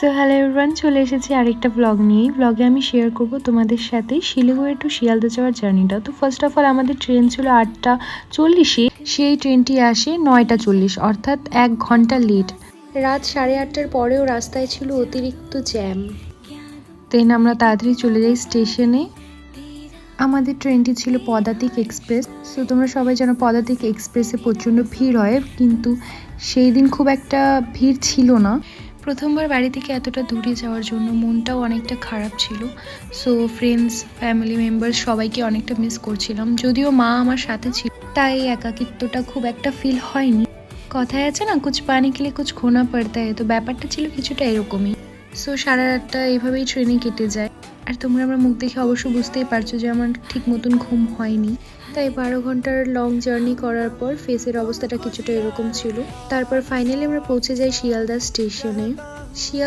So hello everyone, চলে এসেছি আরেকটা ব্লগ নিয়ে। ব্লগে আমি শেয়ার করব তোমাদের সাথে শিলিগুড়ি টু শিয়ালদা যাওয়ার জার্নিটা। তো ফার্স্ট অফ অল আমাদের ট্রেন ছিল 8টা 40-এ, সেই ট্রেনটি আসে 9টা 40, অর্থাৎ 1 ঘন্টা লেট। রাত 8:30টার পরেও রাস্তায় ছিল অতিরিক্ত জ্যাম। দেন আমরা তাড়াতাড়ি চলে যাই স্টেশনে। আমাদের ট্রেনটি ছিল পদাতিক এক্সপ্রেস। সো তোমরা সবাই জানো পদাতিক এক্সপ্রেসে প্রচণ্ড ভিড় হয়, কিন্তু সেই দিন খুব একটা ভিড় ছিল না। প্রথমবার বাড়ি থেকে এতটা দূরে যাওয়ার জন্য মনটাও অনেকটা খারাপ ছিল। সো ফ্রেন্ডস, ফ্যামিলি মেম্বার সবাইকে অনেকটা মিস করছিলাম। যদিও মা আমার সাথে ছিল, তাই একাকিত্বটা খুব একটা ফিল হয়নি। কথায় আছে না, কুছ পানি কে লিয়ে কুছ খোনা পড়তা হ্যায়, তো ব্যাপারটা ছিল কিছুটা এরকমই। সো সারা রাতটা এভাবেই ট্রেনে কেটে যায়। আর তোমরা আমার মুখ দেখে অবশ্য বুঝতেই পারছো যে আমার ঠিক মতন ঘুম হয়নি। তাই 12 ঘন্টার লং জার্নি করার পর ফেসের অবস্থাটা কিছুটা এরকম ছিল। তারপর ফাইনালি আমরা পৌঁছে যাই শিয়ালদা স্টেশনে।